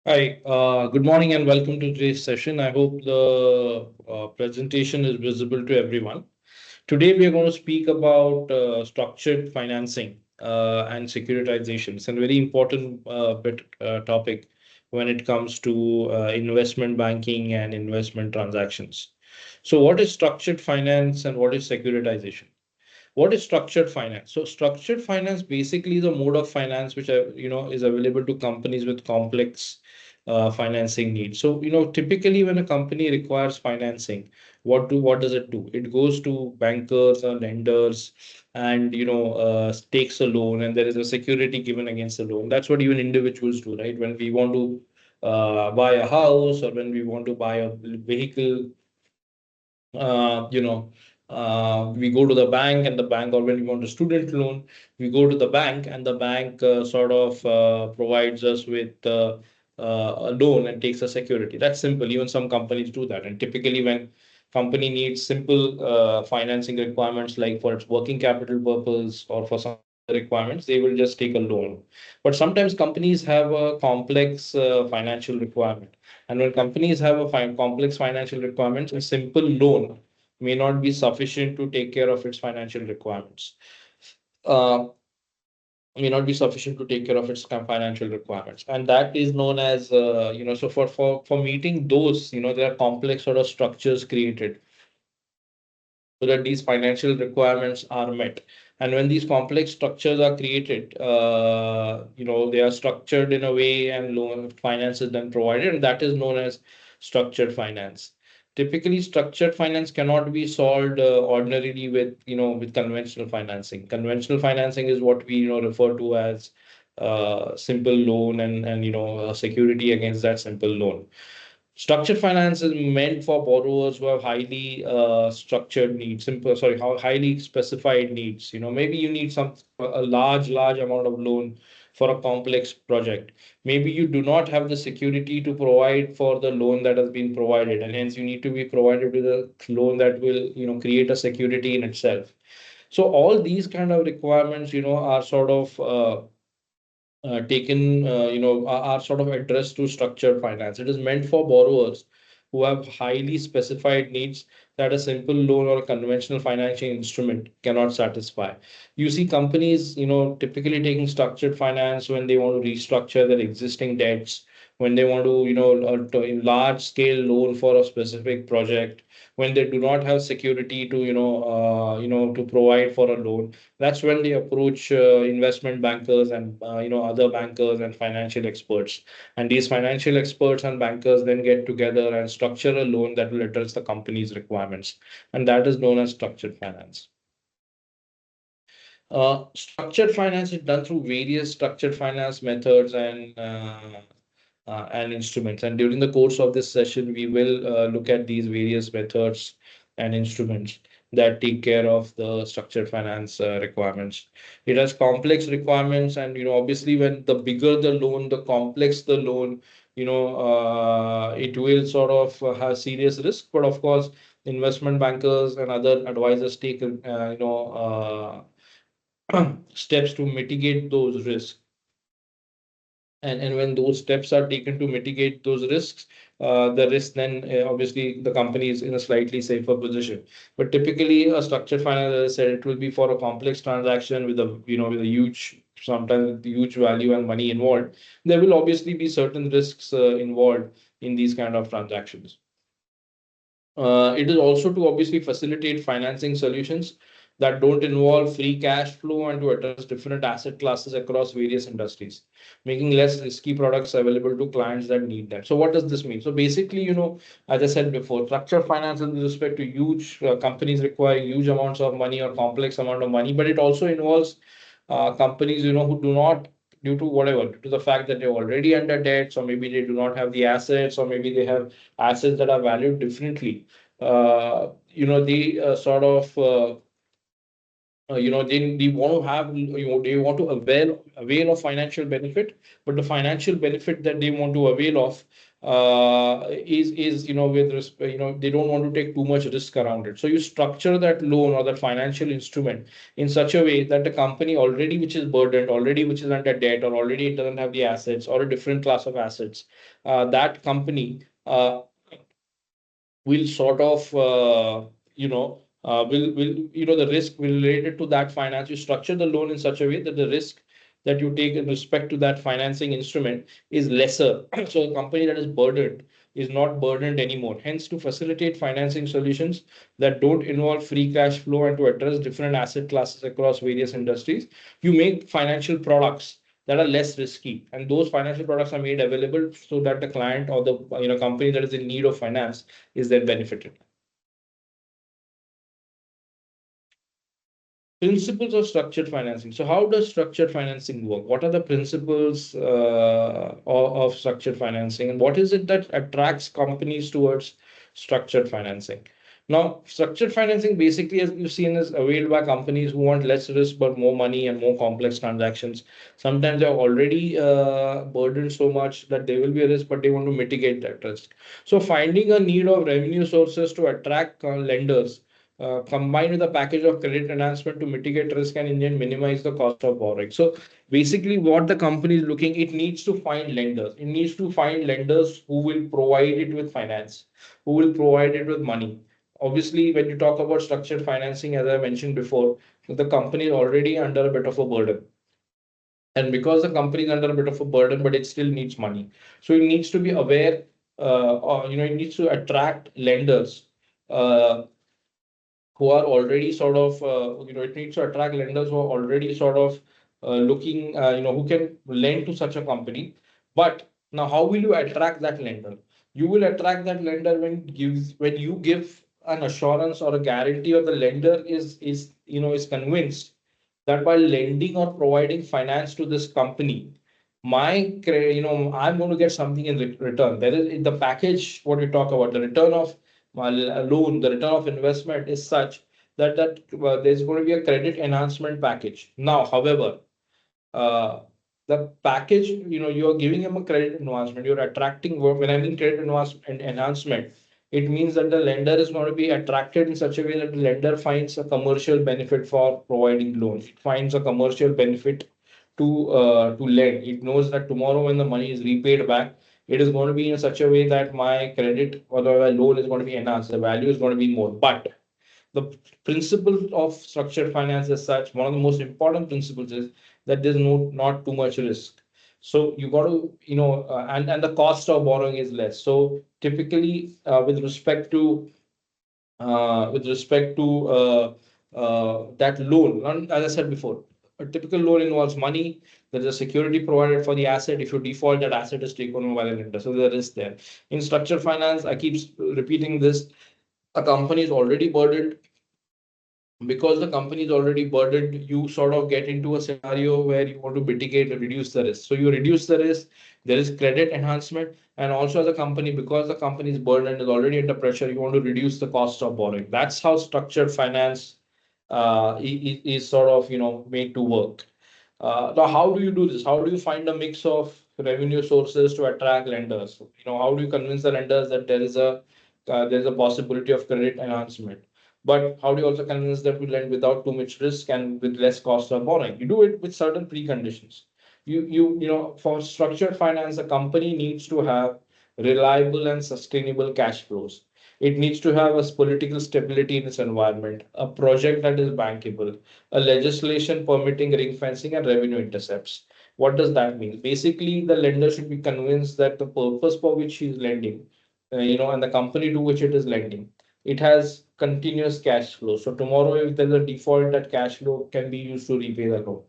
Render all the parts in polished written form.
Hi, good morning and welcome to today's session. I hope the presentation is visible to everyone. Today, we are going to speak about structured financing and securitization. It's a very important topic when it comes to investment banking and investment transactions. So, what is structured finance and what is securitization? What is structured finance? So structured finance basically is a mode of finance which is available to companies with complex financing needs. So typically when a company requires financing, what does it do? It goes to bankers or lenders and takes a loan, and there is a security given against the loan. That's what even individuals do, right? When we want to buy a house or when we want to buy a vehicle, uh, you know, we go to the bank and the bank, or when we want a student loan, we go to the bank and the bank provides us with a loan and takes a security. That's simple. Even some companies do that. And typically, when company needs simple financing requirements, like for its working capital purpose or for some other requirements, they will just take a loan. But sometimes companies have a complex financial requirement, and when companies have a complex financial requirements, a simple loan may not be sufficient to take care of its financial requirements. Uh, may not be sufficient to take care of its financial requirements, and that is known as so for meeting those, there are complex sort of structures created so that these financial requirements are met. And when these complex structures are created, they are structured in a way and loan finance is then provided, and that is known as structured finance. Typically, structured finance cannot be solved ordinarily with conventional financing. Conventional financing is what we refer to as simple loan and security against that simple loan. Structured finance is meant for borrowers who have highly structured needs, simple, sorry, how highly specified needs. Maybe you need a large amount of loan for a complex project. Maybe you do not have the security to provide for the loan that has been provided, and hence you need to be provided with a loan that will, create a security in itself. So all these kind of requirements, are sort of taken, are sort of addressed to structured finance. It is meant for borrowers who have highly specified needs that a simple loan or a conventional financial instrument cannot satisfy. You see companies, typically taking structured finance when they want to restructure their existing debts, when they want to, a large scale loan for a specific project, when they do not have security to, to provide for a loan. That's when they approach investment bankers and other bankers and financial experts. And these financial experts and bankers then get together and structure a loan that will address the company's requirements, and that is known as structured finance. Structured finance is done through various structured finance methods and instruments. And during the course of this session, we will look at these various methods and instruments that take care of the structured finance requirements. It has complex requirements, and obviously, when the bigger the loan, the complex the loan, it will sort of have serious risk. But of course, investment bankers and other advisors take steps to mitigate those risks. And when those steps are taken to mitigate those risks, the risk then obviously the company is in a slightly safer position. But typically, a structured finance, as I said, it will be for a complex transaction with a huge, sometimes huge value and money involved. There will obviously be certain risks involved in these kind of transactions. It is also to obviously facilitate financing solutions that don't involve free cash flow and to address different asset classes across various industries, making less risky products available to clients that need them. So, what does this mean? So, basically, as I said before, structured finance with respect to huge companies requiring huge amounts of money or complex amount of money, but it also involves companies, who do not, due to whatever, due to the fact that they're already under debt, or maybe they do not have the assets, or maybe they have assets that are valued differently. They sort of they want to have, they want to avail of financial benefit, but the financial benefit that they want to avail of is with respect, they don't want to take too much risk around it. So you structure that loan or that financial instrument in such a way that the company already which is burdened, already which is under debt, or already it doesn't have the assets or a different class of assets, that company will sort of will the risk will related to that finance. You structure the loan in such a way that the risk that you take in respect to that financing instrument is lesser. So a company that is burdened is not burdened anymore. Hence, to facilitate financing solutions that don't involve free cash flow and to address different asset classes across various industries, you make financial products that are less risky, and those financial products are made available so that the client or the company that is in need of finance is then benefited. Principles of structured financing. So, how does structured financing work? What are the principles of structured financing, and what is it that attracts companies towards structured financing? Now, structured financing basically, as you've seen, is availed by companies who want less risk but more money and more complex transactions. Sometimes they're already burdened so much that there will be a risk, but they want to mitigate that risk. So, finding a need of revenue sources to attract lenders combined with a package of credit enhancement to mitigate risk and in minimize the cost of borrowing. So basically, what the company is looking, it needs to find lenders. It needs to find lenders who will provide it with finance, who will provide it with money. Obviously, when you talk about structured financing, as I mentioned before, the company is already under a bit of a burden. And because the company is under a bit of a burden, but it still needs money. So it needs to be aware, it needs to attract lenders who are already sort of, it needs to attract lenders who are already sort of looking, who can lend to such a company. But now, how will you attract that lender? You will attract that lender when you give an assurance or a guarantee, or the lender is convinced that by lending or providing finance to this company, I'm going to get something in return. There is in the package what we talk about, the return of loan, the return of investment is such that there's going to be a credit enhancement package. Now, however, uh, the package, you're giving him a credit enhancement, you're attracting, when I mean credit enhancement, it means that the lender is going to be attracted in such a way that the lender finds a commercial benefit for providing loans. It finds a commercial benefit to lend. It knows that tomorrow when the money is repaid back, it is going to be in such a way that my credit or the loan is going to be enhanced. The value is going to be more. But the principle of structured finance as such, one of the most important principles is that there's not too much risk. So you got to, and the cost of borrowing is less. So typically, with respect to that loan, as I said before, a typical loan involves money. There is a security provided for the asset. If you default, that asset is taken over by the lender. So there is there. In structured finance, I keep repeating this. A company is already burdened. Because the company is already burdened, you sort of get into a scenario where you want to mitigate and reduce the risk. So you reduce the risk, there is credit enhancement, and also as a company, because the company is burdened, is already under pressure, you want to reduce the cost of borrowing. That's how structured finance is sort of made to work. Now, how do you do this? How do you find a mix of revenue sources to attract lenders? How do you convince the lenders that there is a possibility of credit enhancement? But how do you also convince them to lend without too much risk and with less cost of borrowing? You do it with certain preconditions. For structured finance, a company needs to have reliable and sustainable cash flows. It needs to have a political stability in its environment, a project that is bankable, a legislation permitting ring fencing and revenue intercepts. What does that mean? Basically, the lender should be convinced that the purpose for which he is lending, and the company to which it is lending, it has continuous cash flow. So tomorrow, if there's a default, that cash flow can be used to repay the loan.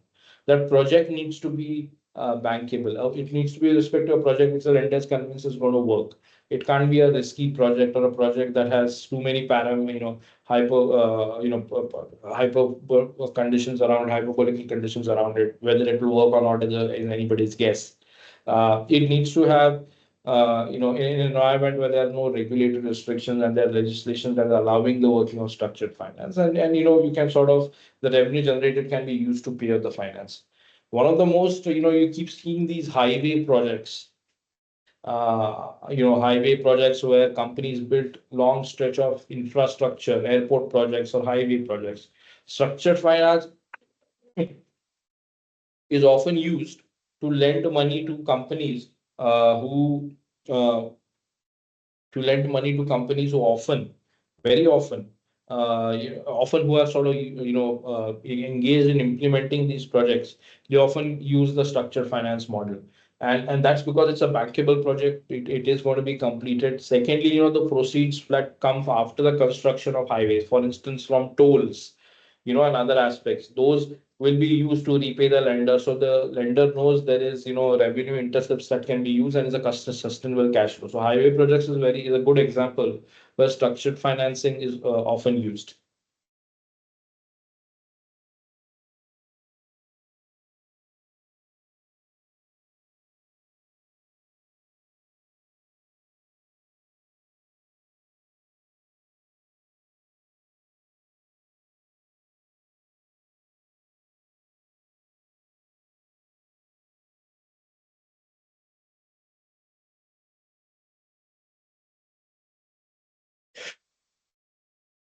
That project needs to be bankable. It needs to be with respect to a project which the lender is convinced is going to work. It can't be a risky project or a project that has too many hyper conditions around, hyperbolic conditions around it. Whether it will work or not is anybody's guess. It needs to have, in an environment where there are no regulatory restrictions and there are legislation that are allowing the working of structured finance. And you can sort of, the revenue generated can be used to pay off the finance. One of the most, you keep seeing these highway projects highway projects where companies build long stretch of infrastructure, airport projects or highway projects. Structured finance is often used to lend money to companies who uh, often, very often, often who are sort of engaged in implementing these projects. They often use the structured finance model, and that's because it's a bankable project. It is going to be completed. Secondly, the proceeds that come after the construction of highways, for instance, from tolls, and other aspects, those will be used to repay the lender. So the lender knows there is, revenue intercepts that can be used and is a sustainable cash flow. So highway projects is a good example where structured financing is often used.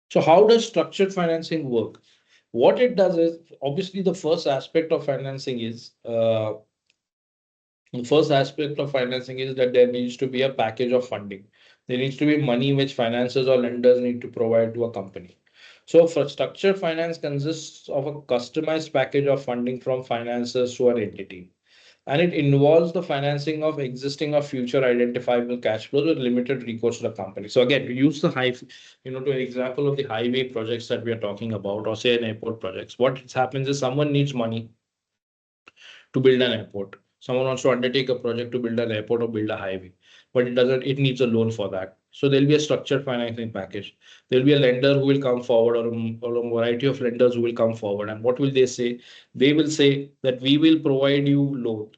So how does structured financing work? What it does is, obviously, the first aspect of financing is that there needs to be a package of funding. There needs to be money which financiers or lenders need to provide to a company. So, for structured finance consists of a customized package of funding from financiers to an entity. And it involves the financing of existing or future identifiable cash flows with limited recourse to the company. So again, we use to an example of the highway projects that we are talking about, or say an airport projects. What happens is someone needs money to build an airport. Someone wants to undertake a project to build an airport or build a highway, but it needs a loan for that. So there'll be a structured financing package. There'll be a lender who will come forward, or a variety of lenders who will come forward. And what will they say? They will say that we will provide you loan,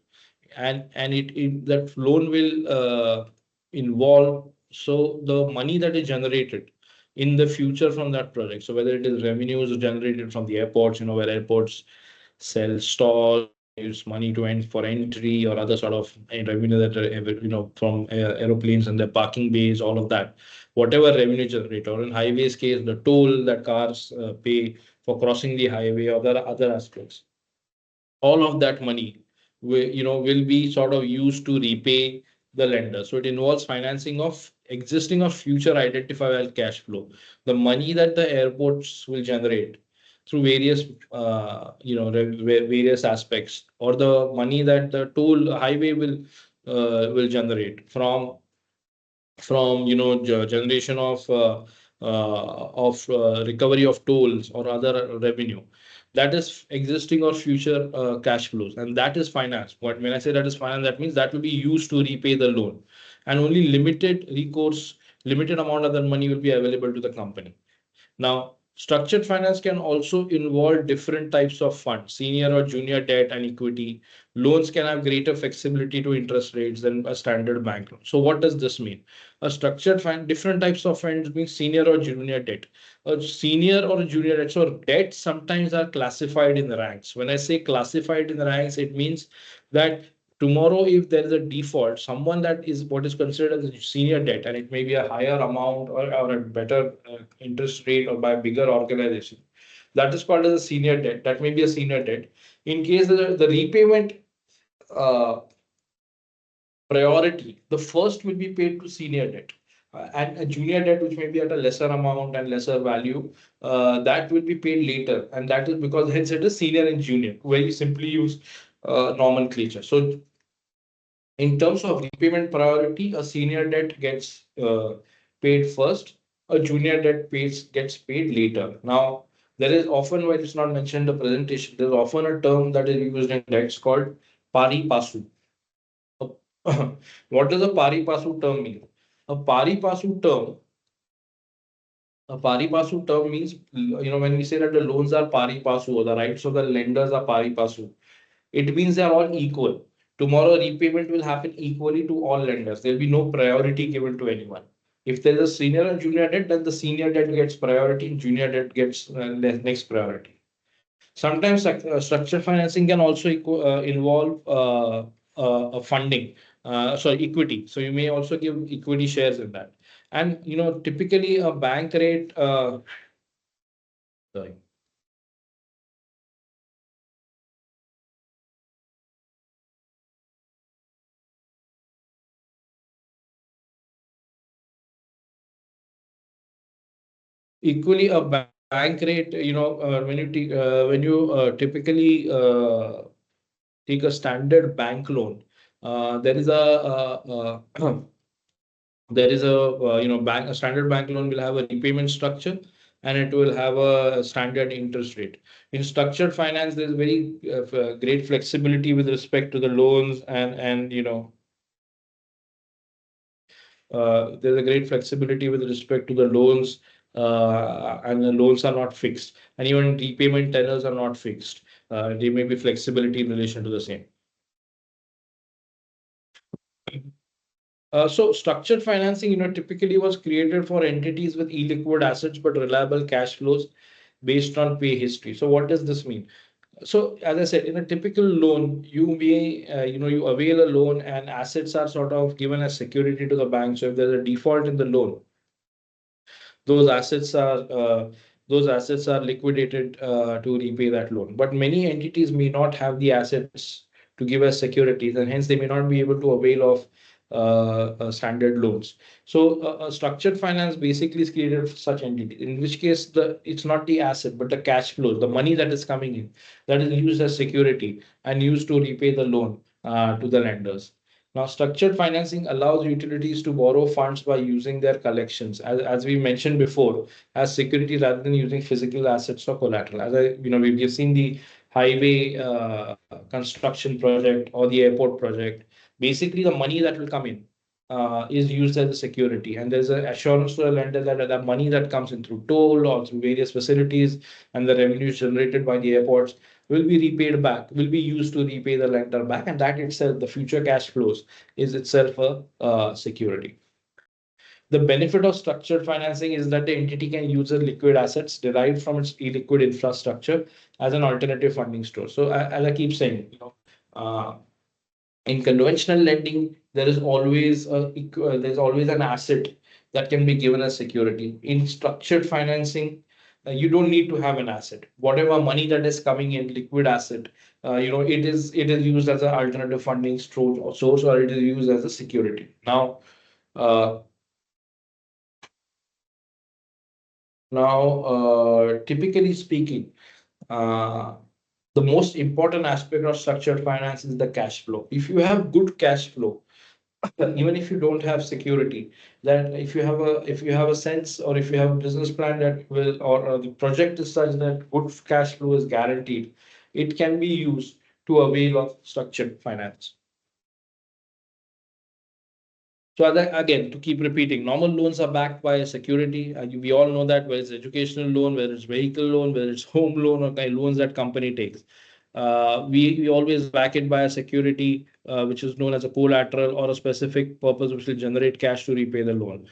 and that loan will involve, so the money that is generated in the future from that project. So whether it is revenues generated from the airports, where airports sell stalls, use money to end for entry or other sort of revenue that are from aeroplanes and their parking bays, all of that, whatever revenue generated, or in highways case, the toll that cars pay for crossing the highway, or other aspects, all of that money will be sort of used to repay the lender. So it involves financing of existing or future identifiable cash flow, the money that the airports will generate through various various aspects, or the money that the toll highway will generate from generation of recovery of tolls or other revenue, that is existing or future cash flows, and that is finance. But when I say that is finance, that means that will be used to repay the loan, and only limited amount of that money will be available to the company. Now, structured finance can also involve different types of funds, senior or junior debt and equity. Loans can have greater flexibility to interest rates than a standard bank loan. So, what does this mean? A structured fund, different types of funds mean senior or junior debt. A senior or junior debt. So, debts sometimes are classified in the ranks. When I say classified in the ranks, it means that tomorrow, if there is a default, someone that is what is considered as a senior debt, and it may be a higher amount, or a better interest rate, or by a bigger organization, that is called as a senior debt. That may be a senior debt. In case the repayment uh, priority, the first will be paid to senior debt. And a junior debt, which may be at a lesser amount and lesser value, that will be paid later. And that is because hence it is senior and junior. Very simply use nomenclature. So in terms of repayment priority, a senior debt gets paid first, a junior debt gets paid later. Now, there is often, when it's not mentioned in the presentation, there's often a term that is used in debts called pari passu. What does a pari passu term mean? A pari passu term, a pari passu term means, when we say that the loans are pari passu, or the rights of the lenders are pari passu, it means they are all equal. Tomorrow, repayment will happen equally to all lenders. There will be no priority given to anyone. If there is a senior and junior debt, then the senior debt gets priority and junior debt gets next priority. Sometimes structured financing can also involve funding. sorry, equity. So you may also give equity shares in that. And typically a bank rate. Sorry. Equally, a bank rate. When you typically take a standard bank loan, there is a bank a standard bank loan will have a repayment structure, and it will have a standard interest rate. In structured finance, there's very great flexibility with respect to the loans, and there's a great flexibility with respect to the loans, and the loans are not fixed, and even repayment tenors are not fixed. There may be flexibility in relation to the same. So structured financing, typically was created for entities with illiquid assets but reliable cash flows based on pay history. So what does this mean? So as I said, in a typical loan, you avail a loan and assets are sort of given as security to the bank. So if there's a default in the loan, those assets are uh, those assets are liquidated to repay that loan. But many entities may not have the assets to give as securities, and hence they may not be able to avail of standard loans. So structured finance basically is created for such entities, in which case it's not the asset but the cash flows, the money that is coming in, that is used as security and used to repay the loan to the lenders. Now, structured financing allows utilities to borrow funds by using their collections, as we mentioned before, as security rather than using physical assets or collateral. We've seen the highway construction project or the airport project. Basically, the money that will come in is used as a security, and there's an assurance to the lender that the money that comes in through toll or through various facilities and the revenues generated by the airports will be repaid back, will be used to repay the lender back, and that itself, the future cash flows, is itself a security. The benefit of structured financing is that the entity can use the liquid assets derived from its illiquid infrastructure as an alternative funding source. So, as I keep saying, uh, in conventional lending, there's always an asset that can be given as security. In structured financing, you don't need to have an asset. Whatever money that is coming in, liquid asset, it is used as an alternative funding source, or it is used as a security. Uh, Typically speaking, uh, the most important aspect of structured finance is the cash flow. If you have good cash flow, even if you don't have security, that if you have a sense, or if you have a business plan that will, or the project is such that good cash flow is guaranteed, it can be used to avail of structured finance. So again, to keep repeating, normal loans are backed by a security. We all know that, whether it's educational loan, whether it's vehicle loan, whether it's home loan, or kind of loans that company takes. We always back it by a security, which is known as a collateral or a specific purpose which will generate cash to repay the loan.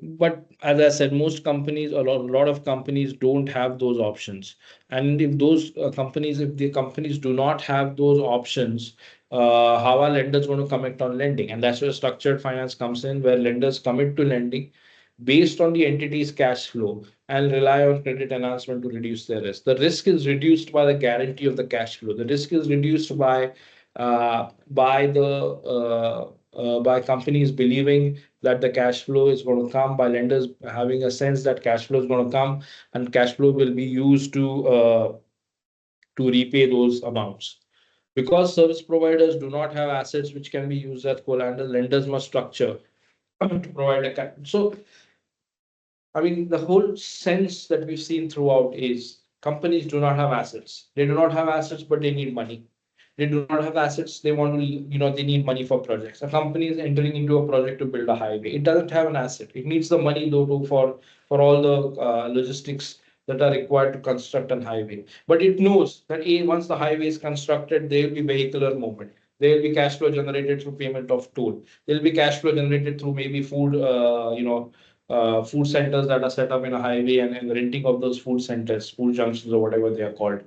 But as I said, most companies, a lot of companies don't have those options. And if the companies do not have those options, how are lenders going to commit on lending? And that's where structured finance comes in, where lenders commit to lending based on the entity's cash flow and rely on credit enhancement to reduce their risk. The risk is reduced by the guarantee of the cash flow. The risk is reduced by companies believing that the cash flow is going to come, by lenders having a sense that cash flow is going to come, and cash flow will be used to repay those amounts. Because service providers do not have assets which can be used as collateral, lenders must structure to provide so I mean, the whole sense that we've seen throughout is companies do not have assets. They do not have assets, but they need money. They do not have assets. They need money for projects. A company is entering into a project to build a highway. It doesn't have an asset. It needs the money though for all the logistics that are required to construct an highway. But it knows that once the highway is constructed, there will be vehicular movement. There will be cash flow generated through payment of toll. There will be cash flow generated through maybe food centers that are set up in a highway, and renting of those food centers, food junctions, or whatever they are called.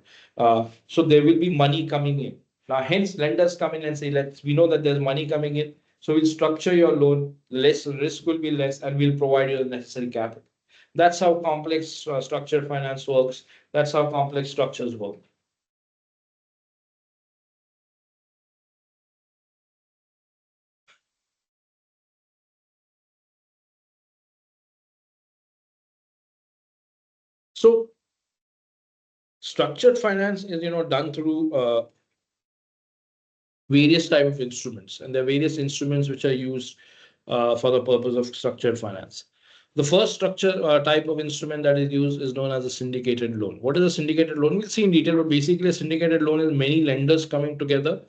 So there will be money coming in. Now, hence, lenders come in and say, we know that there's money coming in. So we'll structure your loan, less risk will be less, and we'll provide you the necessary capital. That's how complex structured finance works. That's how complex structures work. So structured finance is done through various type of instruments, and there are various instruments which are used for the purpose of structured finance. The first structure type of instrument that is used is known as a syndicated loan. What is a syndicated loan? We'll see in detail, but basically a syndicated loan is many lenders coming together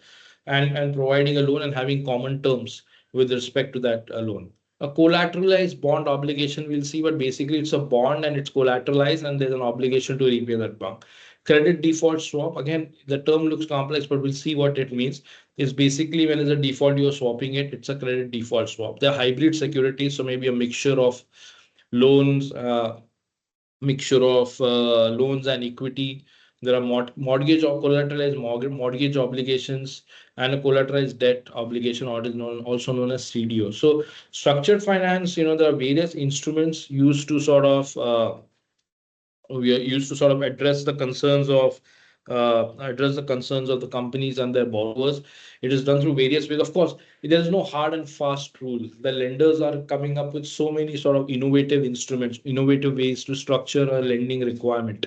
and providing a loan and having common terms with respect to that loan. A collateralized bond obligation we'll see, but basically it's a bond and it's collateralized and there's an obligation to repay that bond. Credit default swap, again, the term looks complex, but we'll see what it means. Is basically when there's a default, you're swapping it. It's a credit default swap. They're hybrid securities, so maybe a mixture of loans, loans and equity. There are mortgage or collateralized mortgage obligations and a collateralized debt obligation, or is also known as CDO. So structured finance, there are various instruments used to sort of we are used to sort of address the concerns of the companies and their borrowers. It is done through various ways. Of course, there is no hard and fast rule. The lenders are coming up with so many sort of innovative instruments, innovative ways to structure a lending requirement.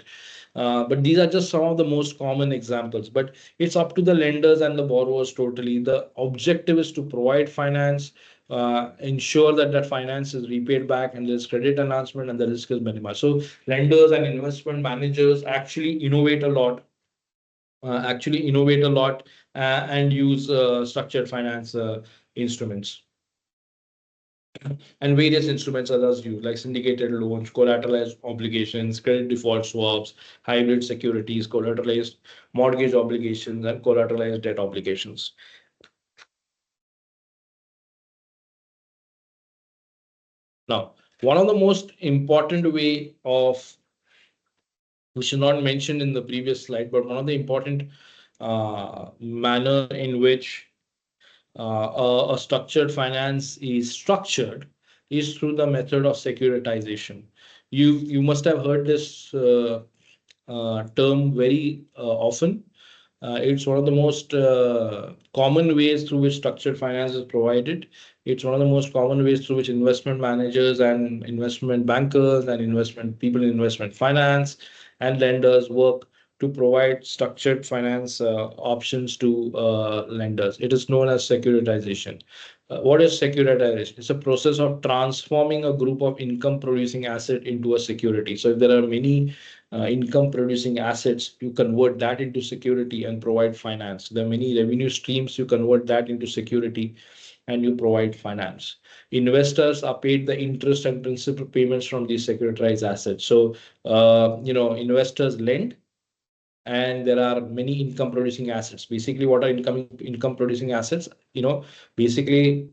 But these are just some of the most common examples. But it's up to the lenders and the borrowers totally. The objective is to provide finance, ensure that that finance is repaid back, and there's credit enhancement and the risk is minimized. So lenders and investment managers actually innovate a lot and use structured finance instruments. And various instruments others use, like syndicated loans, collateralized obligations, credit default swaps, hybrid securities, collateralized mortgage obligations, and collateralized debt obligations. Now, one of the most important way of, which is not mentioned in the previous slide, but one of the important manner in which a structured finance is structured is through the method of securitization. You must have heard this term very often. It's one of the most common ways through which structured finance is provided. It's one of the most common ways through which investment managers and investment bankers and investment people in investment finance and lenders work to provide structured finance options to lenders. It is known as securitization. What is securitization? It's a process of transforming a group of income producing asset into a security. So if there are many income producing assets, you convert that into security and provide finance. There are many revenue streams, you convert that into security and you provide finance. Investors are paid the interest and principal payments from these securitized assets. So, investors lend and there are many income producing assets. Basically, what are income producing assets? Basically,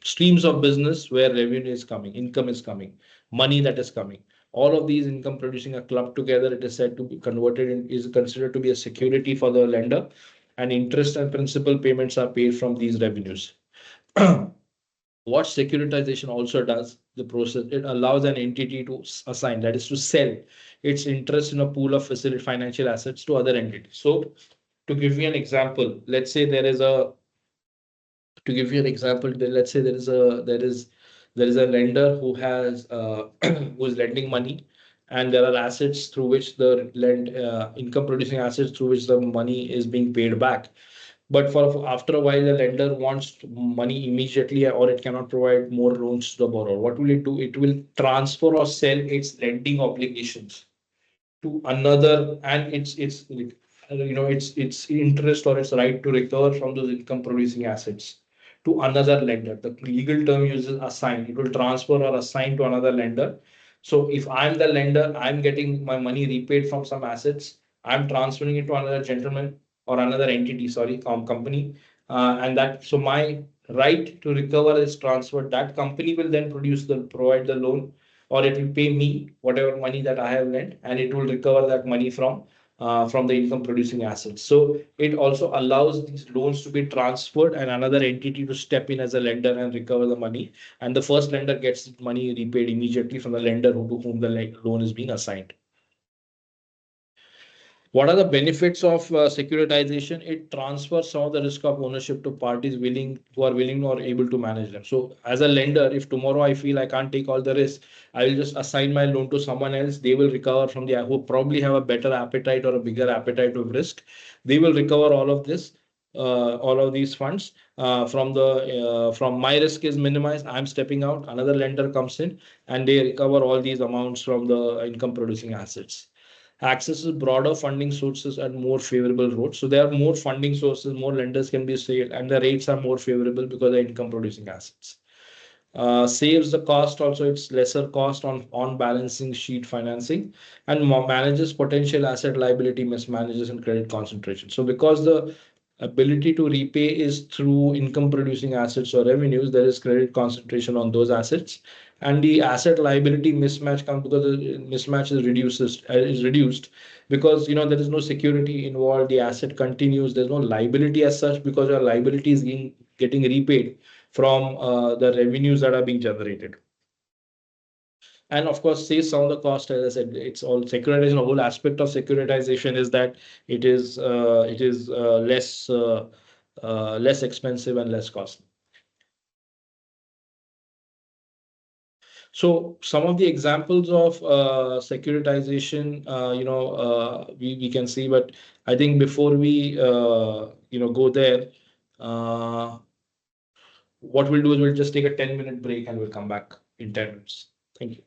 streams of business where revenue is coming, income is coming, money that is coming. All of these income producing are clubbed together. It is said to be converted in, is considered to be a security for the lender, and interest and principal payments are paid from these revenues. What securitization also does, the process, it allows an entity to assign, that is to sell its interest in a pool of facility financial assets to other entities. So to give you an example, let's say there is a to give you an example, let's say there is a lender who has who is lending money, and there are assets through which the lend income producing assets through which the money is being paid back. But for after a while, the lender wants money immediately, or it cannot provide more loans to the borrower. What will it do? It will transfer or sell its lending obligations to another, and it's like, it's interest or its right to recover from those income producing assets to another lender. The legal term uses assign. It will transfer or assign to another lender. So if I'm the lender, I'm getting my money repaid from some assets. I'm transferring it to another gentleman or another entity, sorry, company, and that so my right to recover is transferred. That company will then provide the loan, or it will pay me whatever money that I have lent, and it will recover that money from from the income producing assets. So it also allows these loans to be transferred and another entity to step in as a lender and recover the money. And the first lender gets money repaid immediately from the lender to whom the loan is being assigned. What are the benefits of securitization? It transfers some of the risk of ownership to parties who are willing or able to manage them. So, as a lender, if tomorrow I feel I can't take all the risk, I will just assign my loan to someone else. They will recover from the who probably have a better appetite or a bigger appetite of risk. They will recover all of this, all of these funds from my risk is minimized. I'm stepping out. Another lender comes in and they recover all these amounts from the income producing assets. Accesses broader funding sources at more favorable rates. So there are more funding sources, more lenders can be saved, and the rates are more favorable because they're income producing assets. Saves the cost also, it's lesser cost on balancing sheet financing and manages potential asset liability mismanages and credit concentration. So because the ability to repay is through income producing assets or revenues, there is credit concentration on those assets, and the asset liability mismatch comes because the mismatch is reduced because there is no security involved. The asset continues. There's no liability as such because your liability is getting repaid from the revenues that are being generated. And of course, saves some of the cost. As I said, it's all securitization. The whole aspect of securitization is that it is less expensive and less costly. So some of the examples of securitization, we can see, but I think before we go there, uh, what we'll do is we'll just take a 10-minute break and we'll come back in 10 minutes. Thank you.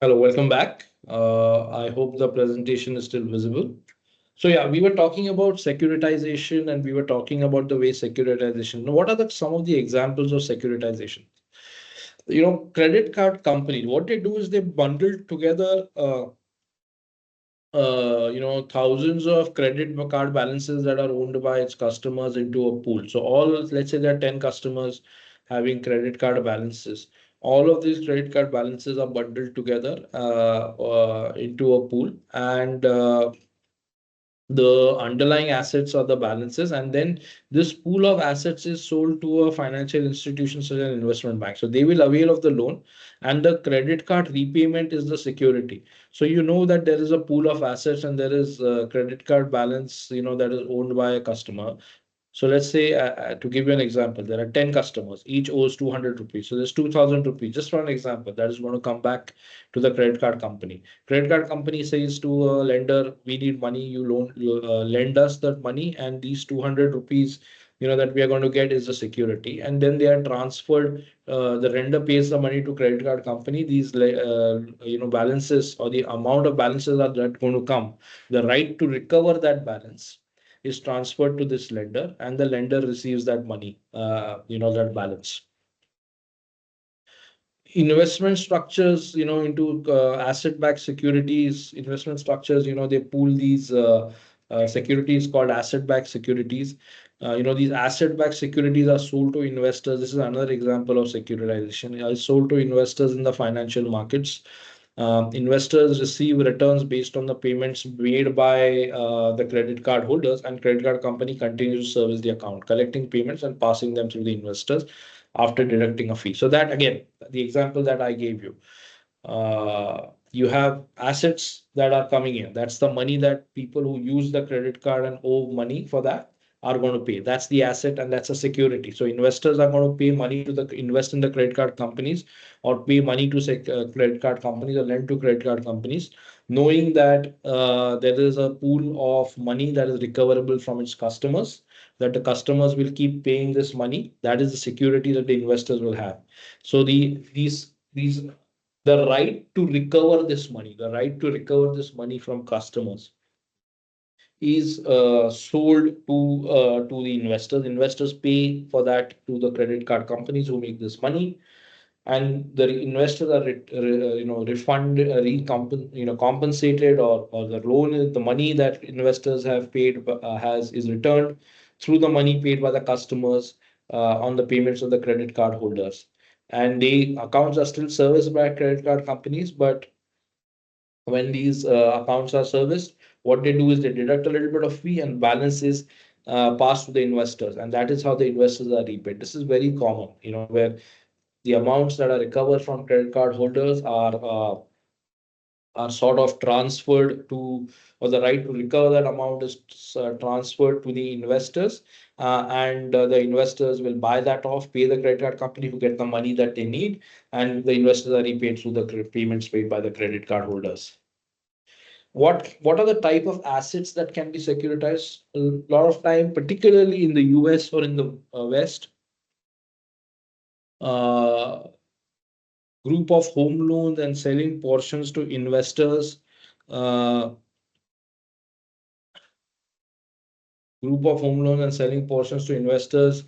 Hello, welcome back. I hope the presentation is still visible. So yeah, we were talking about securitization and we were talking about the way securitization. Now, what are some of the examples of securitization? Credit card companies, what they do is they bundle together, thousands of credit card balances that are owned by its customers into a pool. So all, let's say there are 10 customers having credit card balances. All of these credit card balances are bundled together into a pool, and the underlying assets or the balances, and then this pool of assets is sold to a financial institution such as an investment bank. So they will avail of the loan, and the credit card repayment is the security. So you know that there is a pool of assets and there is a credit card balance, that is owned by a customer. So let's say, to give you an example, there are 10 customers, each owes 200 rupees. So there's 2000 rupees, just for an example, that is going to come back to the credit card company. Credit card company says to a lender, we need money, you lend us that money, and these 200 rupees, that we are going to get is the security. And then they are transferred, the lender pays the money to credit card company. These, balances or the amount of balances are that going to come. The right to recover that balance is transferred to this lender, and the lender receives that money, that balance. Investment structures, into asset-backed securities, investment structures, they pool these securities called asset-backed securities. These asset-backed securities are sold to investors. This is another example of securitization. It's sold to investors in the financial markets. Investors receive returns based on the payments made by the credit card holders, and credit card company continues to service the account, collecting payments and passing them through the investors after deducting a fee. So that again, the example that I gave you, you have assets that are coming in. That's the money that people who use the credit card and owe money for that are going to pay. That's the asset and that's a security. So investors are going to pay money to the invest in the credit card companies, or pay money to credit card companies, or lend to credit card companies, knowing that there is a pool of money that is recoverable from its customers, that the customers will keep paying this money. That is the security that the investors will have. So these the right to recover this money, the right to recover this money from customers is sold to the investors. Investors pay for that to the credit card companies who make this money, and the investors are refunded, compensated, or the loan, the money that investors have paid has is returned through the money paid by the customers on the payments of the credit card holders. And the accounts are still serviced by credit card companies, but when these accounts are serviced, what they do is they deduct a little bit of fee, and balance is passed to the investors, and that is how the investors are repaid. This is very common, where the amounts that are recovered from credit card holders are sort of transferred to, or the right to recover that amount is transferred to the investors, and the investors will buy that off, pay the credit card company, who get the money that they need, and the investors are repaid through the payments paid by the credit card holders. What are the type of assets that can be securitized? A lot of time, particularly in the US or in the West, uh, group of home loans and selling portions to investors, uh, group of home loans and selling portions to investors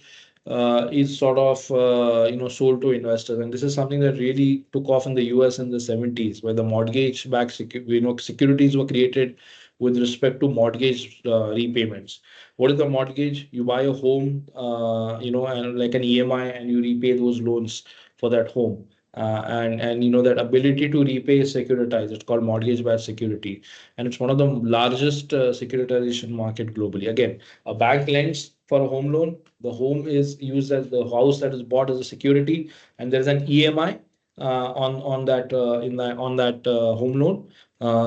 is sort of sold to investors, and this is something that really took off in the US in the 70s, where the mortgage-backed securities were created with respect to mortgage repayments. What is the mortgage? You buy a home, and like an EMI, and you repay those loans for that home. And that ability to repay is securitized. It's called mortgage-backed security, and it's one of the largest securitization market globally. Again, a bank lends for a home loan. The home is used as the house that is bought as a security, and there is an EMI on that in that on that home loan.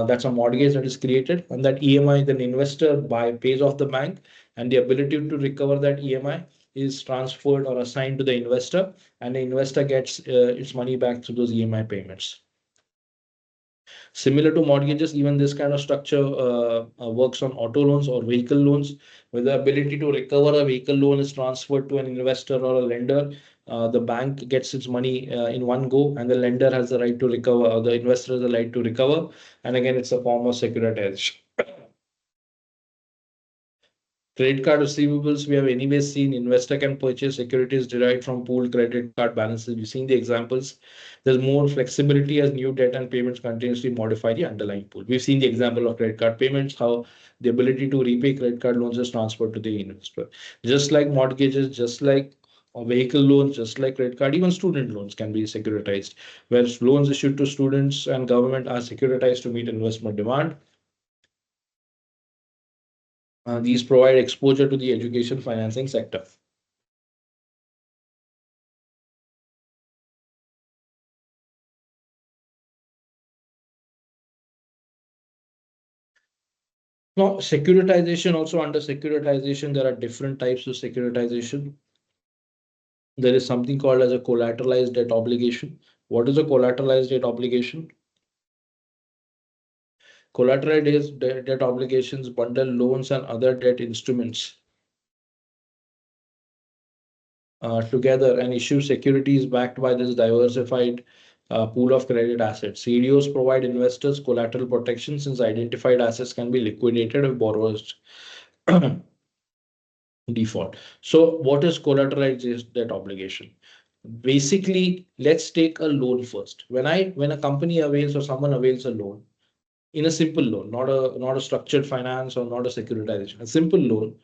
That's a mortgage that is created, and that EMI, then investor pays off the bank, and the ability to recover that EMI is transferred or assigned to the investor, and the investor gets its money back through those EMI payments. Similar to mortgages, even this kind of structure works on auto loans or vehicle loans, where the ability to recover a vehicle loan is transferred to an investor or a lender, The bank gets its money in one go, and the lender has the right to recover, or the investor has the right to recover. And again, it's a form of securitization. Credit card receivables, we have anyway seen investor can purchase securities derived from pooled credit card balances. We've seen the examples. There's more flexibility as new debt and payments continuously modify the underlying pool. We've seen the example of credit card payments, how the ability to repay credit card loans is transferred to the investor. Just like mortgages, just like vehicle loans, just like credit card, even student loans can be securitized, where loans issued to students and government are securitized to meet investment demand. These provide exposure to the education financing sector. Now, securitization, also under securitization, there are different types of securitization. There is something called as a collateralized debt obligation. What is a collateralized debt obligation? Collateralized debt obligations bundle loans and other debt instruments together and issue securities backed by this diversified pool of credit assets. CDOs provide investors collateral protection since identified assets can be liquidated if borrowers default. So, what is collateralized debt obligation? Basically, let's take a loan first. When a company avails or someone avails a loan, in a simple loan, not a structured finance or not a securitization, a simple loan,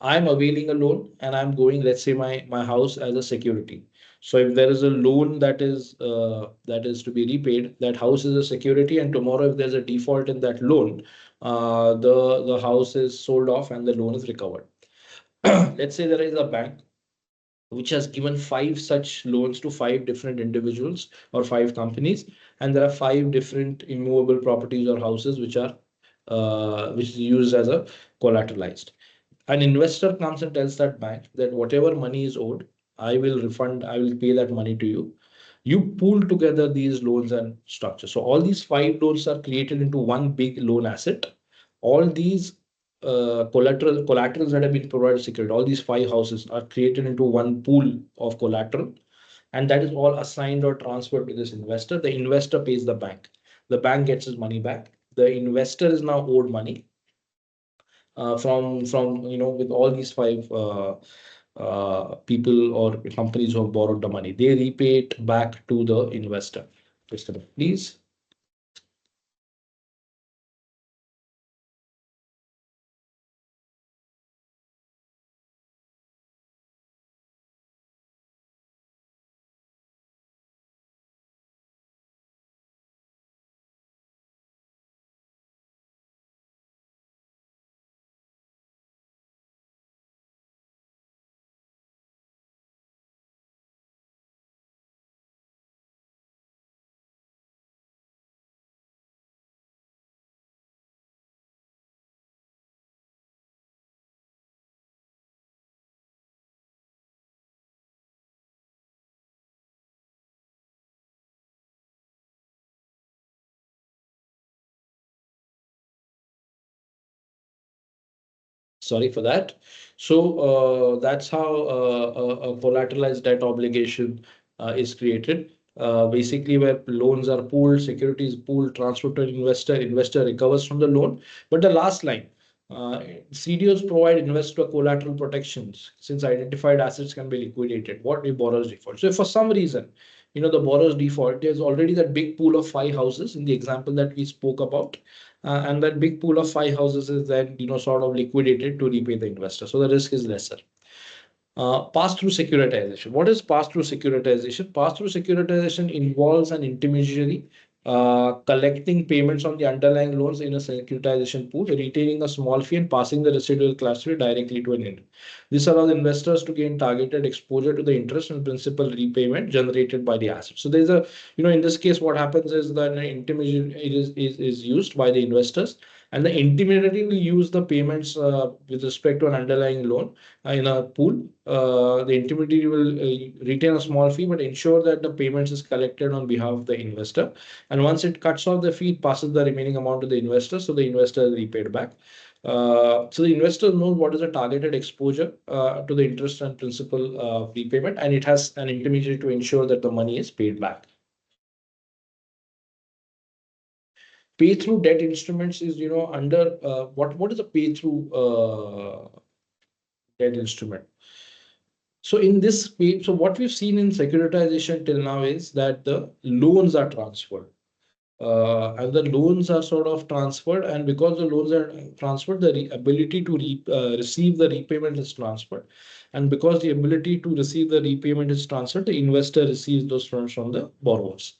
I'm availing a loan and I'm going, let's say my house as a security. So if there is a loan that is to be repaid, that house is a security, and tomorrow if there's a default in that loan, the house is sold off and the loan is recovered. Let's say there is a bank which has given five such loans to five different individuals or five companies, and there are five different immovable properties or houses which is used as a collateralized. An investor comes and tells that bank that whatever money is owed, I will pay that money to you. You pool together these loans and structure. So all these five loans are created into one big loan asset. All these collaterals that have been provided secured, all these five houses are created into one pool of collateral, and that is all assigned or transferred to this investor. The investor pays the bank. The bank gets his money back. The investor is now owed money from with all these five people or companies who have borrowed the money. They repay it back to the investor. Just a minute, please. Sorry for that. So that's how a collateralized debt obligation is created. Basically, where loans are pooled, securities pooled, transferred to an investor, investor recovers from the loan. But the last line, CDOs provide investor collateral protections since identified assets can be liquidated. What if borrowers default? So if for some reason, the borrowers default, there's already that big pool of five houses in the example that we spoke about, and that big pool of five houses is then sort of liquidated to repay the investor, so the risk is lesser. Pass-through securitization. What is pass-through securitization? Pass-through securitization involves an intermediary collecting payments on the underlying loans in a securitization pool, retaining a small fee and passing the residual cash flow directly to an end. This allows investors to gain targeted exposure to the interest and principal repayment generated by the asset. So there's in this case, what happens is that an intermediary is used by the investors, and the intermediary will use the payments with respect to an underlying loan in a pool. The intermediary will retain a small fee, but ensure that the payments is collected on behalf of the investor. And once it cuts off the fee, it passes the remaining amount to the investor, so the investor is repaid back. So the investor knows what is the targeted exposure to the interest and principal repayment, and it has an intermediary to ensure that the money is paid back. Pay through debt instruments is, under what is a pay through debt instrument? So in this pay, so what we've seen in securitization till now is that the loans are transferred. And the loans are sort of transferred, and because the loans are transferred, the ability to receive the repayment is transferred, and because the ability to receive the repayment is transferred, the investor receives those funds from the borrowers.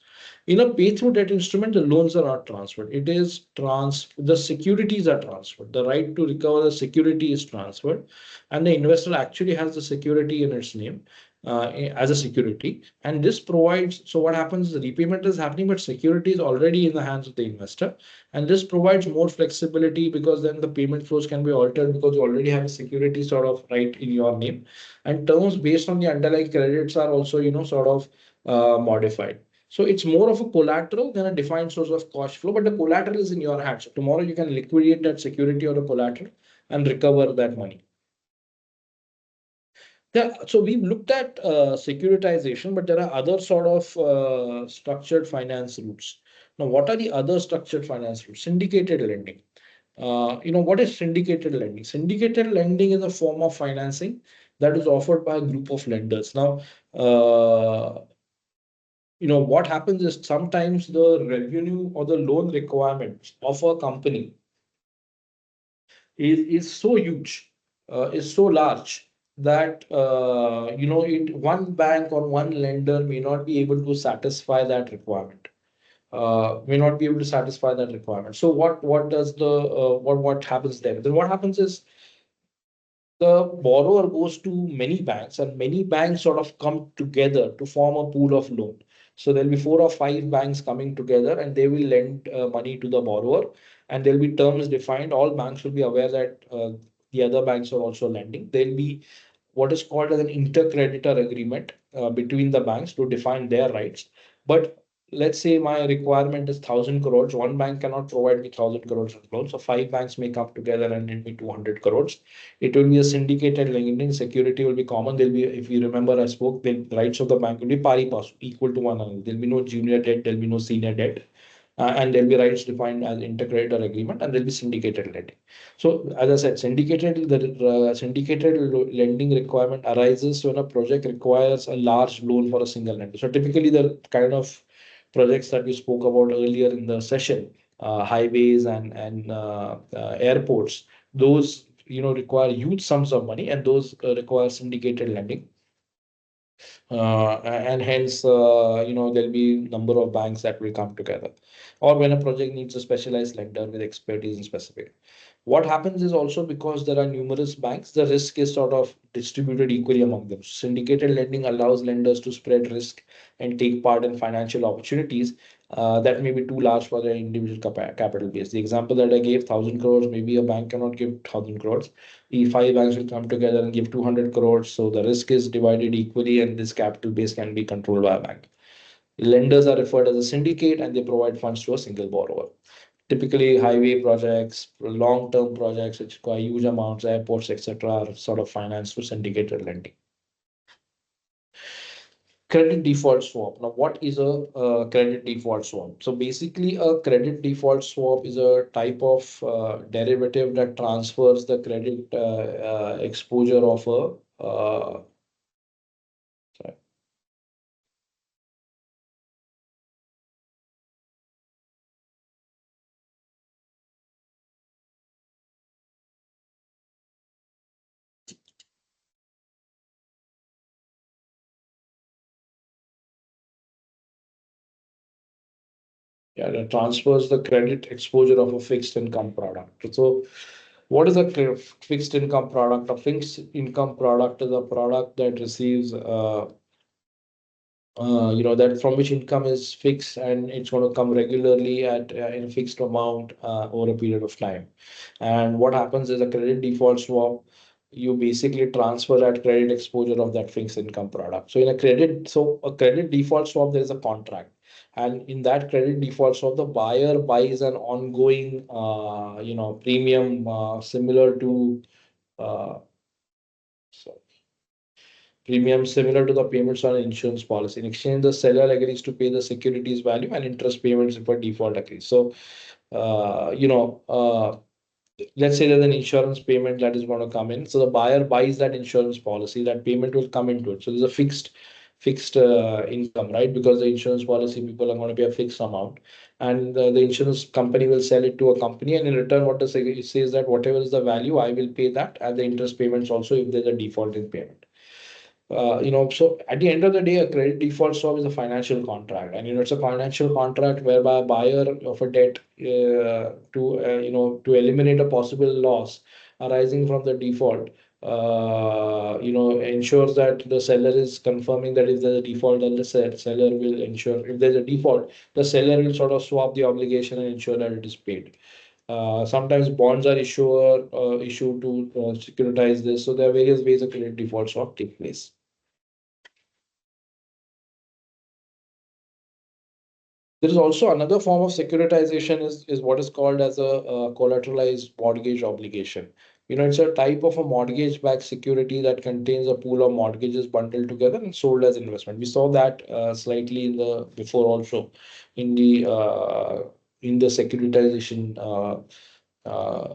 In a pay through debt instrument, the loans are not transferred. It is the securities are transferred. The right to recover the security is transferred, and the investor actually has the security in its name as a security. And this provides, so what happens, the repayment is happening, but security is already in the hands of the investor. And this provides more flexibility because then the payment flows can be altered because you already have a security sort of right in your name. And terms based on the underlying credits are also, sort of modified. So it's more of a collateral than a defined source of cash flow, but the collateral is in your hands. So tomorrow you can liquidate that security or a collateral and recover that money. Yeah, so we've looked at securitization, but there are other sort of structured finance routes. Now, what are the other structured finance routes? Syndicated lending. What is syndicated lending? Syndicated lending is a form of financing that is offered by a group of lenders. Now, what happens is sometimes the revenue or the loan requirements of a company is so huge, is so large that one bank or one lender may not be able to satisfy that requirement. May not be able to satisfy that requirement. So what does the what happens there? Then what happens is the borrower goes to many banks, and many banks sort of come together to form a pool of loan. So there'll be 4 or 5 banks coming together, and they will lend money to the borrower, and there'll be terms defined. All banks will be aware that the other banks are also lending. There'll be what is called as an intercreditor agreement between the banks to define their rights. But let's say my requirement is 1,000 crores. One bank cannot provide me 1,000 crores of loan. So 5 banks may come together and lend me 200 crores. It will be a syndicated lending. Security will be common. There'll be, if you remember, I spoke, the rights of the bank will be pari passu, equal to one another. There'll be no junior debt. There'll be no senior debt. And there'll be rights defined as intercreditor agreement, and there'll be syndicated lending. So, as I said, syndicated lending requirement arises when a project requires a large loan for a single lender. So, typically, the kind of projects that we spoke about earlier in the session, highways and airports, those require huge sums of money, and those require syndicated lending. And hence there'll be number of banks that will come together, or when a project needs a specialized lender with expertise in specific. What happens is also because there are numerous banks, the risk is sort of distributed equally among them. Syndicated lending allows lenders to spread risk and take part in financial opportunities that may be too large for their individual capital base. The example that I gave, 1,000 crores, maybe a bank cannot give 1,000 crores. The 5 banks will come together and give 200 crores. So the risk is divided equally, and this capital base can be controlled by a bank. Lenders are referred as a syndicate, and they provide funds to a single borrower. Typically, highway projects, long-term projects which require huge amounts, airports, etc., are sort of financed through syndicated lending. Credit default swap. Now, what is a credit default swap? So basically, a credit default swap is a type of derivative that transfers the credit exposure of a sorry. Yeah, that transfers the credit exposure of a fixed income product. So what is a fixed income product? A fixed income product is a product that receives that from which income is fixed, and it's going to come regularly at in a fixed amount over a period of time. And what happens is a credit default swap, you basically transfer that credit exposure of that fixed income product. So a credit default swap, there is a contract. And in that credit default swap, the buyer buys an ongoing, premium similar to uh, so premium similar to the payments on an insurance policy. In exchange, the seller agrees to pay the securities value and interest payments if a default occurs. So, uh, you know, uh, let's say there's an insurance payment that is going to come in. So the buyer buys that insurance policy, that payment will come into it. So there's a fixed income, right? Because the insurance policy people are going to pay a fixed amount, and the insurance company will sell it to a company, and in return, what does it says that whatever is the value, I will pay that, and the interest payments also if there's a default in payment. So at the end of the day, a credit default swap is a financial contract, and it's a financial contract whereby a buyer of a debt to eliminate a possible loss arising from the default, ensures that the seller is confirming that if there's a default, then the seller will ensure if there's a default, the seller will sort of swap the obligation and ensure that it is paid. Sometimes bonds are issued to securitize this. So there are various ways a credit default swap take place. There is also another form of securitization is what is called as a collateralized mortgage obligation. It's a type of a mortgage-backed security that contains a pool of mortgages bundled together and sold as investment. We saw that slightly in the before also in the securitization uh,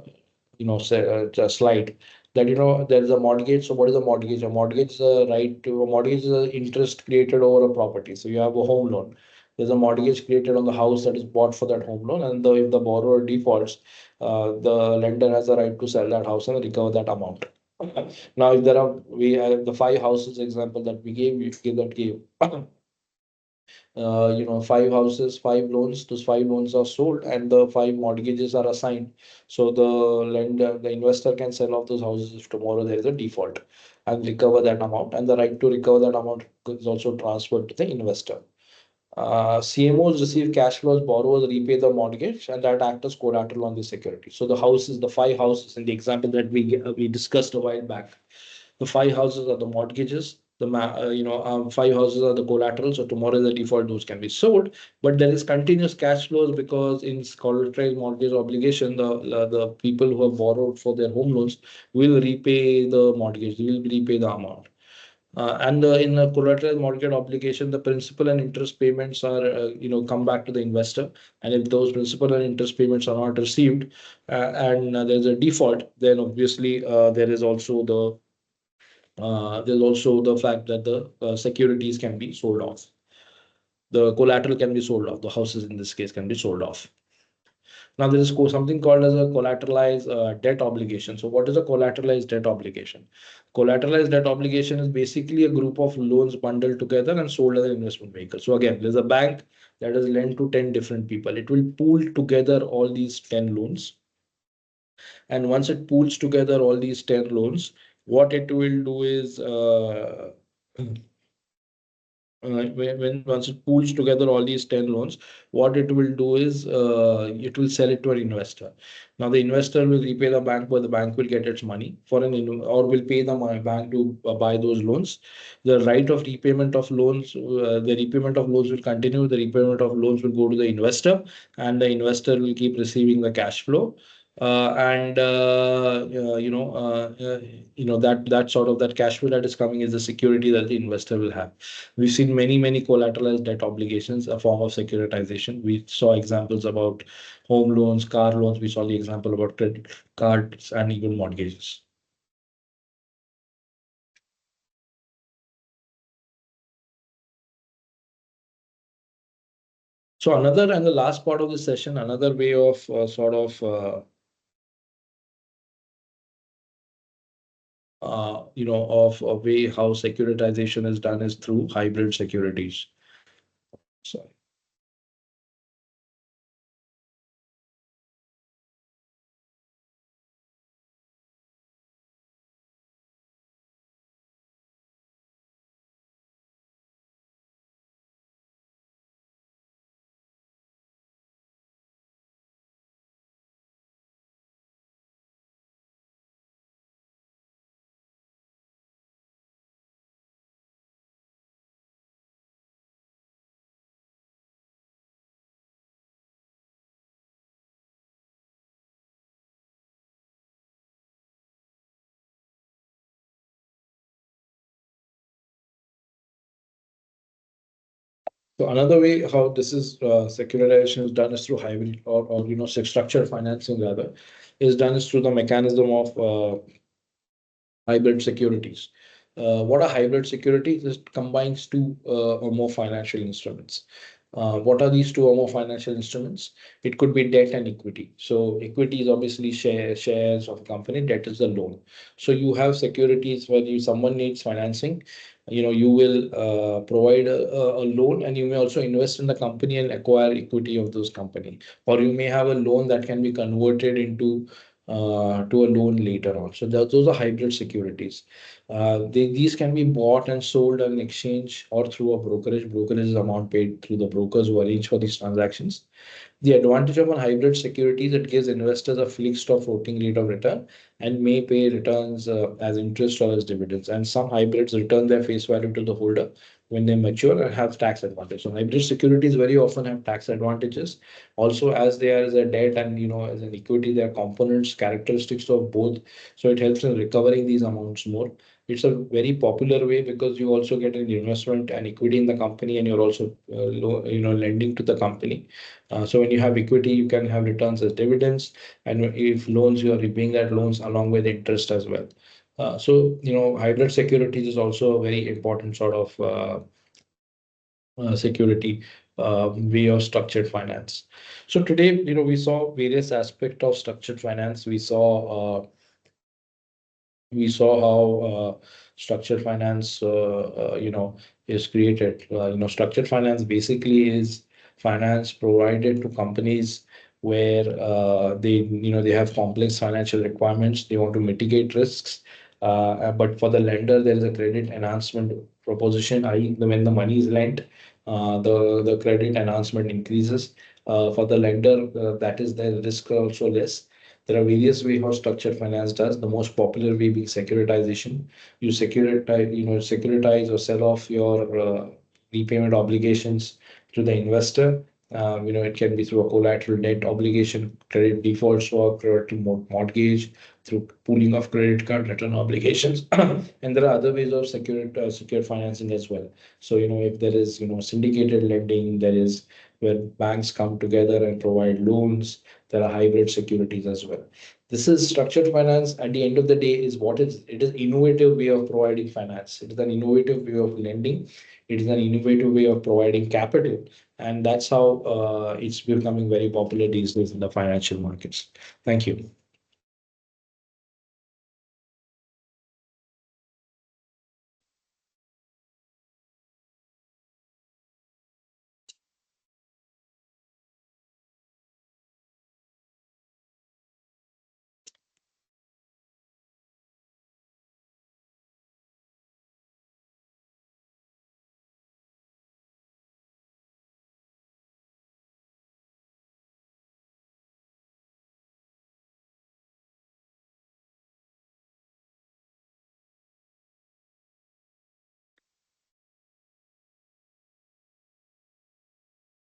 slide that there's a mortgage. So what is a mortgage? A mortgage is a right to a mortgage is an interest created over a property. So you have a home loan. There's a mortgage created on the house that is bought for that home loan, and if the borrower defaults, the lender has a right to sell that house and recover that amount. Now, if there are we have the five houses example that we gave 5 houses, 5 loans. Those 5 loans are sold, and the 5 mortgages are assigned. So the investor can sell off those houses if tomorrow there is a default and recover that amount. And the right to recover that amount is also transferred to the investor. CMOs receive cash flows, borrowers repay the mortgage, and that act as collateral on the security. So the 5 houses in the example that we discussed a while back. The 5 houses are the mortgages. 5 houses are the collateral. So tomorrow the default, those can be sold, but there is continuous cash flows because in collateralized mortgage obligation, the people who have borrowed for their home loans will repay the mortgage. They will repay the amount. And in a collateral mortgage obligation, the principal and interest payments are, come back to the investor. And if those principal and interest payments are not received, and there's a default, then obviously there's also the fact that the securities can be sold off. The collateral can be sold off. The houses in this case can be sold off. Now there is something called as a collateralized debt obligation. So what is a collateralized debt obligation? Collateralized debt obligation is basically a group of loans bundled together and sold as an investment vehicle. So again, there's a bank that has lent to 10 different people. It will pool together all these 10 loans. And once it pools together all these 10 loans, what it will do is when once it pools together all these 10 loans, what it will do is it will sell it to an investor. Now the investor will repay the bank, but the bank will get its money or will pay the bank to buy those loans. The right of repayment of loans, the repayment of loans will continue. The repayment of loans will go to the investor, and the investor will keep receiving the cash flow. And that sort of that cash flow that is coming is the security that the investor will have. We've seen many collateralized debt obligations, a form of securitization. We saw examples about home loans, car loans. We saw the example about credit cards and even mortgages. So another and the last part of the session, another way of of a way how securitization is done is through hybrid securities. So So another way how this is securitization is done is through hybrid or structured financing rather, is done is through the mechanism of hybrid securities. What are hybrid securities? It combines two or more financial instruments. What are these two or more financial instruments? It could be debt and equity. So equity is obviously shares of a company. Debt is the loan. So you have securities where someone needs financing. You will provide a loan, and you may also invest in the company and acquire equity of those company. Or you may have a loan that can be converted into to a loan later on. So those are hybrid securities. These can be bought and sold on an exchange or through a brokerage. Brokerage is amount paid through the brokers who arrange for these transactions. The advantage of a hybrid securities, it gives investors a fixed or floating rate of return and may pay returns as interest or as dividends. And some hybrids return their face value to the holder when they mature and have tax advantage. So hybrid securities very often have tax advantages. Also, as they are as a debt and as an equity, they are components, characteristics of both. So it helps in recovering these amounts more. It's a very popular way because you also get an investment and equity in the company, and you're also lending to the company. So when you have equity, you can have returns as dividends, and if loans, you are repaying that loans along with interest as well. So hybrid securities is also a very important sort of security way of structured finance. So today, we saw various aspects of structured finance. We saw how structured finance is created. Structured finance basically is finance provided to companies where they have complex financial requirements. They want to mitigate risks, but for the lender there is a credit enhancement proposition, i.e. when the money is lent, the credit enhancement increases. For the lender, that is, the risk also less. There are various ways how structured finance does. The most popular way being securitization. You securitize or sell off your repayment obligations to the investor. It can be through a collateral debt obligation, credit default swap, credit mortgage, through pooling of credit card return obligations, and there are other ways of secured financing as well. So if there is syndicated lending, there is where banks come together and provide loans. There are hybrid securities as well. This is structured finance. At the end of the day, it is innovative way of providing finance. It is an innovative way of lending. It is an innovative way of providing capital, and that's how it's becoming very popular these days in the financial markets. Thank you.